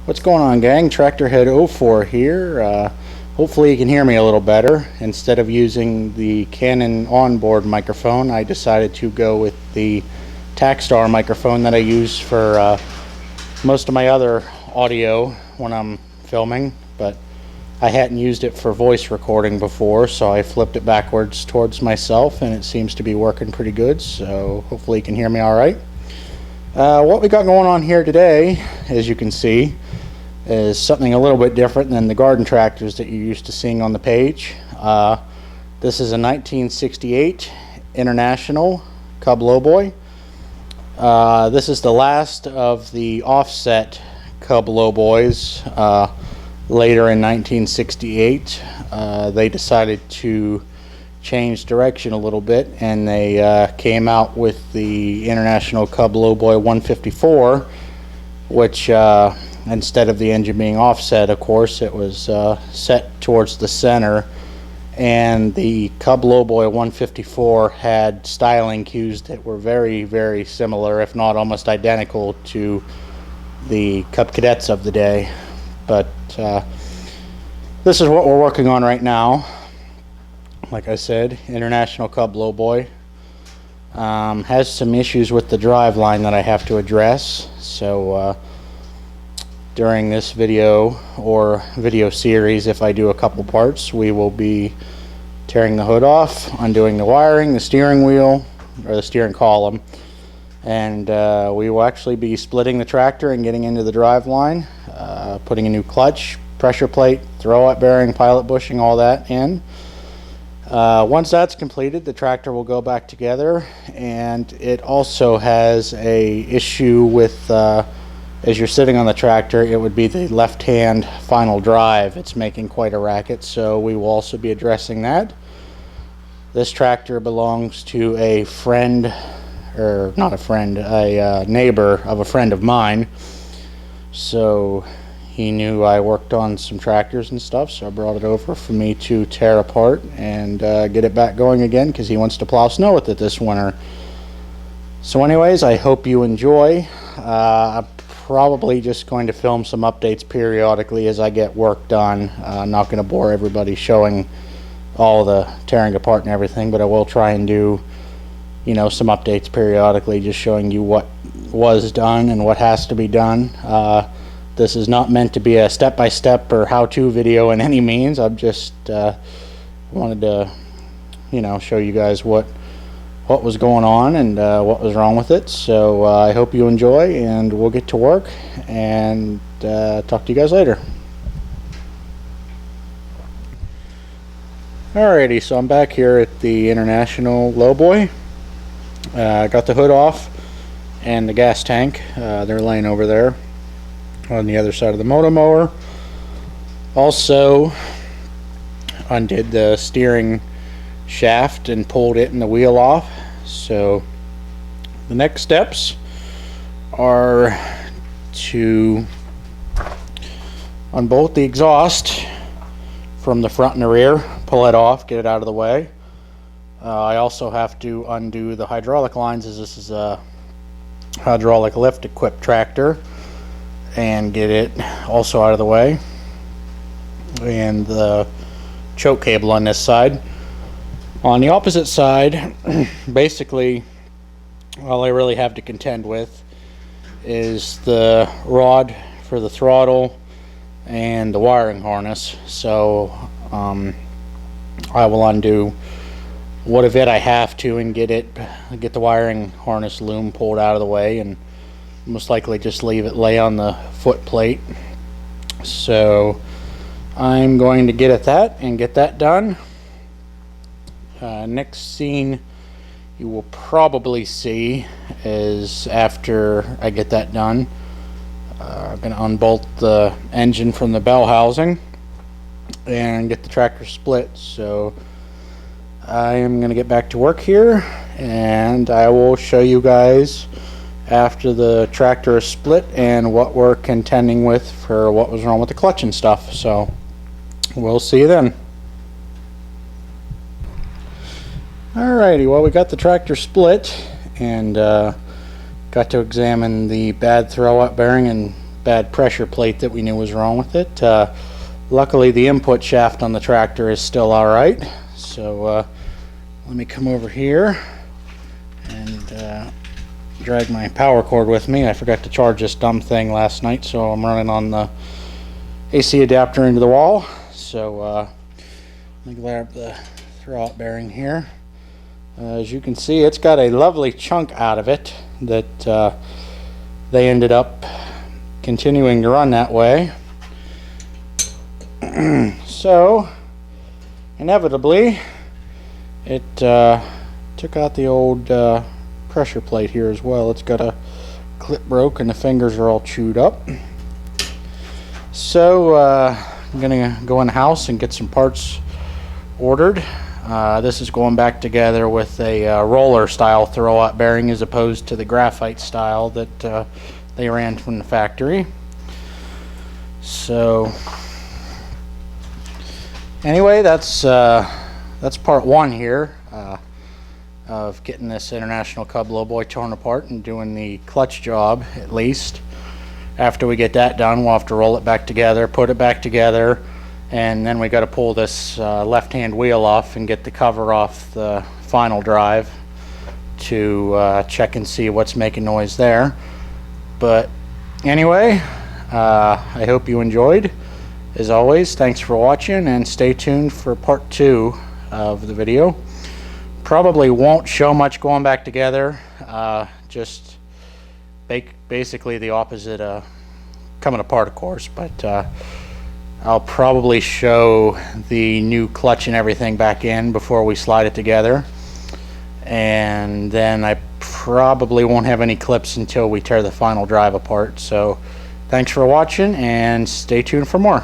What's going on, gang? Tractorhead04 here. Hopefully you can hear me a little better. Instead of using the Canon onboard microphone, I decided to go with the Takstar microphone that I use for most of my other audio when I'm filming, but I hadn't used it for voice recording before, so I flipped it backwards towards myself and it seems to be working pretty good, so hopefully you can hear me alright. What we got going on here today, as you can see, is something a little bit different than the garden tractors that you're used to seeing on the page. This is a 1968 International Cub Lowboy. This is the last of the offset Cub Lowboys. Later in 1968, they decided to change direction a little bit, and they came out with the International Cub Lowboy 154, which instead of the engine being offset, of course, it was set towards the center, and the Cub Lowboy 154 had styling cues that were very, very similar, if not almost identical, to the Cub Cadets of the day. But this is what we're working on right now. Like I said, International Cub Lowboy. Has some issues with the drive line that I have to address, so during this video or video series, if I do a couple parts, we will be tearing the hood off, undoing the wiring, the steering wheel, or the steering column, and we will actually be splitting the tractor and getting into the drive line, putting a new clutch, pressure plate, throwout bearing, pilot bushing, all that in. Once that's completed, the tractor will go back together, and it also has a issue with as you're sitting on the tractor, it would be the left-hand final drive. It's making quite a racket, so we will also be addressing that. This tractor belongs to a friend, or not a friend, a neighbor of a friend of mine. So he knew I worked on some tractors and stuff, so I brought it over for me to tear apart and get it back going again, because he wants to plow snow with it this winter. So anyways, I hope you enjoy. I'm probably just going to film some updates periodically as I get work done. I'm not going to bore everybody showing all the tearing apart and everything, but I will try and do, you know, some updates periodically, just showing you what was done and what has to be done. This is not meant to be a step-by-step or how-to video in any means. I've just wanted to, you know, show you guys what was going on and what was wrong with it. So I hope you enjoy, and we'll get to work and talk to you guys later. Alrighty, so I'm back here at the International Lowboy. I got the hood off and the gas tank. They're laying over there on the other side of the motor mower. Also undid the steering shaft and pulled it and the wheel off. So the next steps are to unbolt the exhaust from the front and the rear, pull it off, get it out of the way. I also have to undo the hydraulic lines, as this is a hydraulic lift equipped tractor, and get it also out of the way, and the choke cable on this side. On the opposite side, basically all I really have to contend with is the rod for the throttle and the wiring harness. So I will undo what of it I have to and get the wiring harness loom pulled out of the way, and most likely just leave it lay on the foot plate. So I'm going to get at that and get that done. Next scene you will probably see is after I get that done. I'm going to unbolt the engine from the bell housing and get the tractor split. So I am going to get back to work here, and I will show you guys after the tractor is split and what we're contending with for what was wrong with the clutch and stuff. So we'll see you then. Alrighty, well, we got the tractor split and got to examine the bad throwout bearing and bad pressure plate that we knew was wrong with it. Luckily the input shaft on the tractor is still alright. So let me come over here and drag my power cord with me. I forgot to charge this dumb thing last night, so I'm running on the AC adapter into the wall. So let me grab the throwout bearing here. As you can see, it's got a lovely chunk out of it that they ended up continuing to run that way. So inevitably it took out the old pressure plate here as well. It's got a clip broke and the fingers are all chewed up. So I'm gonna go in the house and get some parts ordered. This is going back together with a roller style throwout bearing as opposed to the graphite style that they ran from the factory. So anyway, that's part one here of getting this International Cub Lowboy torn apart and doing the clutch job. At least after we get that done, we'll have to roll it back together, put it back together, and then we got to pull this left-hand wheel off and get the cover off the final drive to check and see what's making noise there. But anyway, I hope you enjoyed. As always, thanks for watching, and stay tuned for part 2 of the video. Probably won't show much going back together, just basically the opposite coming apart, of course, but I'll probably show the new clutch and everything back in before we slide it together, and then I probably won't have any clips until we tear the final drive apart. So thanks for watching and stay tuned for more.